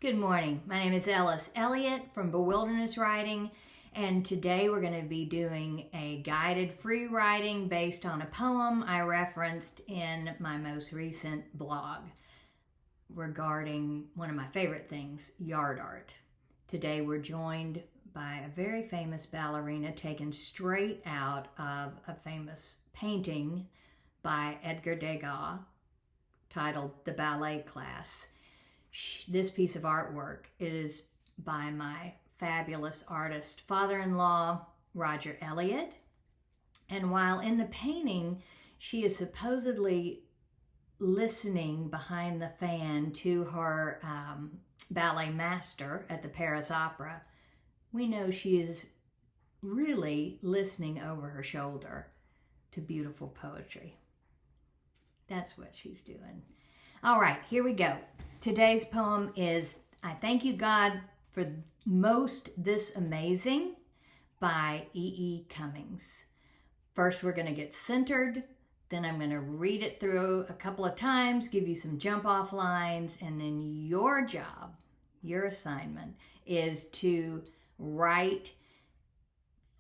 Good morning. My name is Ellis Elliott from Bewilderness Writing, and today we're going to be doing a guided free writing based on a poem I referenced in my most recent blog regarding one of my favorite things, yard art. Today we're joined by a very famous ballerina taken straight out of a famous painting by Edgar Degas titled The Ballet Class. This piece of artwork is by my fabulous artist father-in-law, Roger Elliott. And while in the painting, she is supposedly listening behind the fan to her ballet master at the Paris Opera, we know she is really listening over her shoulder to beautiful poetry. That's what she's doing. All right, here we go. Today's poem is I Thank You, God, for Most This Amazing by E. Cummings. First, we're going to get centered. Then I'm going to read it through a couple of times, give you some jump-off lines, and then your job, your assignment, is to write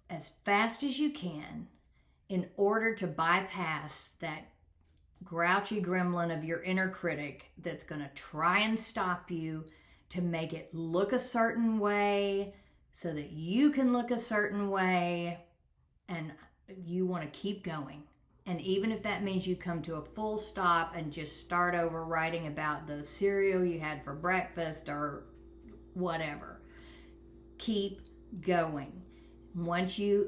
as fast as you can in order to bypass that grouchy gremlin of your inner critic that's going to try and stop you, to make it look a certain way so that you can look a certain way, and you want to keep going. And even if that means you come to a full stop and just start over writing about the cereal you had for breakfast or whatever, keep going. Once you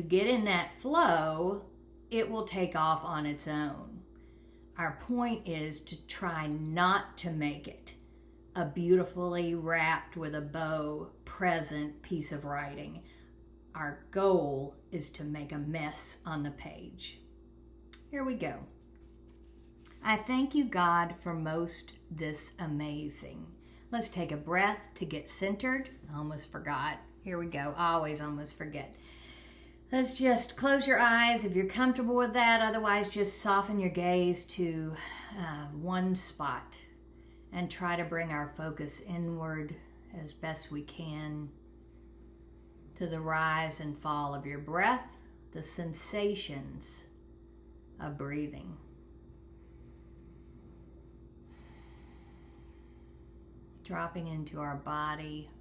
get in that flow, it will take off on its own. Our point is to try not to make it a beautifully wrapped with a bow present piece of writing. Our goal is to make a mess on the page. Here we go. I thank you, God, for most this amazing. Let's take a breath to get centered. I almost forgot. Here we go. I always almost forget. Let's just close your eyes if you're comfortable with that. Otherwise, just soften your gaze to one spot and try to bring our focus inward as best we can to the rise and fall of your breath, the sensations of breathing. Dropping into our body,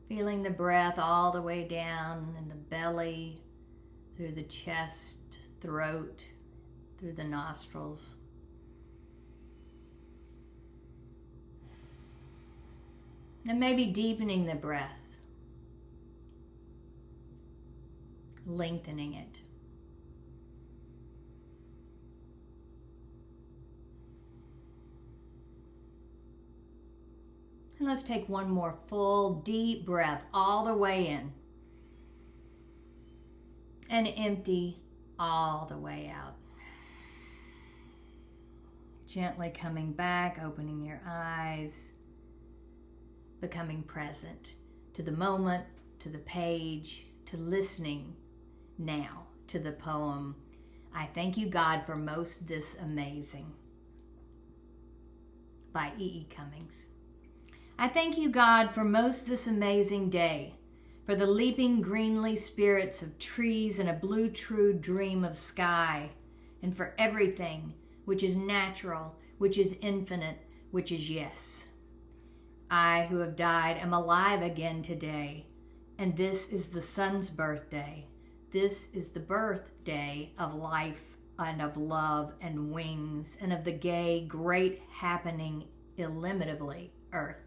feeling the breath all the way down in the belly, through the chest, throat, through the nostrils. And maybe deepening the breath, lengthening it. And let's take one more full, deep breath all the way in. And empty all the way out. Gently coming back, opening your eyes, becoming present to the moment, to the page, to listening now to the poem, I Thank You, God, for Most This Amazing by E. Cummings. I thank you, God, for most this amazing day, for the leaping greenly spirits of trees and a blue true dream of sky, and for everything which is natural, which is infinite, which is yes. I who have died am alive again today, and this is the sun's birthday. This is the birthday of life and of love and wings and of the gay, great happening illimitably earth.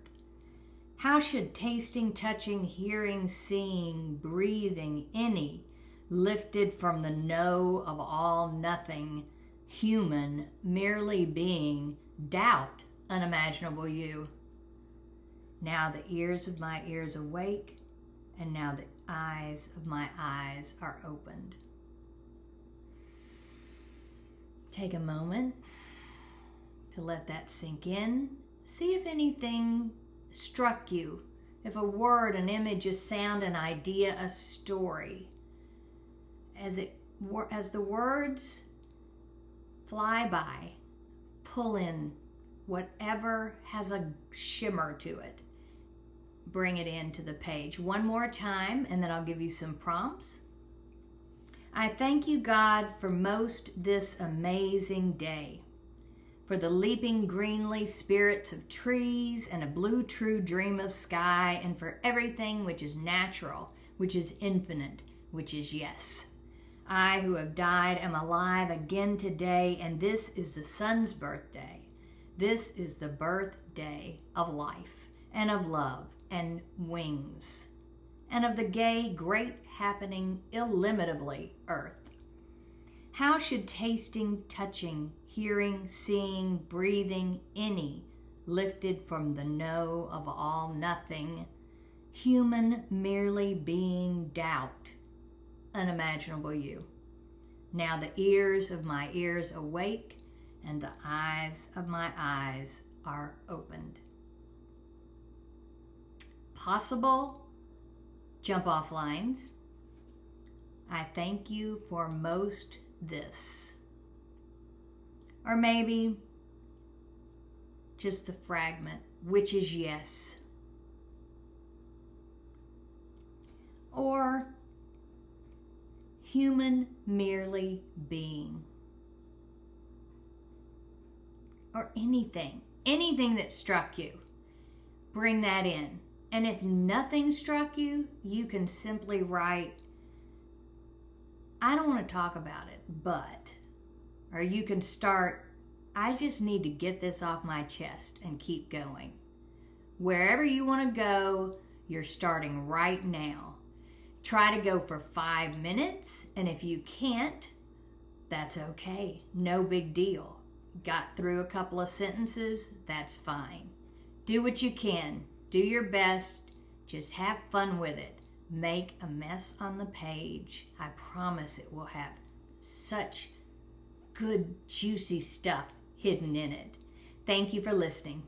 How should tasting, touching, hearing, seeing, breathing, any, lifted from the no of all nothing, human, merely being, doubt unimaginable you? Now the ears of my ears awake, and now the eyes of my eyes are opened. Take a moment to let that sink in. See if anything struck you, if a word, an image, a sound, an idea, a story. As the words fly by, pull in whatever has a shimmer to it. bring it into the page. One more time, and then I'll give you some prompts. I thank you, God, for most this amazing day, for the leaping greenly spirits of trees and a blue true dream of sky, and for everything which is natural, which is infinite, which is yes. I who have died am alive again today, and this is the sun's birthday. This is the birthday of life and of love and wings, and of the gay, great happening, illimitably earth. How should tasting, touching, hearing, seeing, breathing, any, lifted from the no of all nothing, human merely being doubt, unimaginable you. Now the ears of my ears awake, and the eyes of my eyes are opened. Possible jump off lines. I thank you for most this. Or maybe just the fragment, which is yes. Or human merely being. Or anything that struck you. Bring that in. And if nothing struck you, you can simply write, I don't want to talk about it, but, or you can start, I just need to get this off my chest and keep going. Wherever you want to go, you're starting right now. Try to go for 5 minutes, and if you can't, that's okay. No big deal. Got through a couple of sentences, that's fine. Do what you can. Do your best. Just have fun with it. Make a mess on the page. I promise it will have such good, juicy stuff hidden in it. Thank you for listening.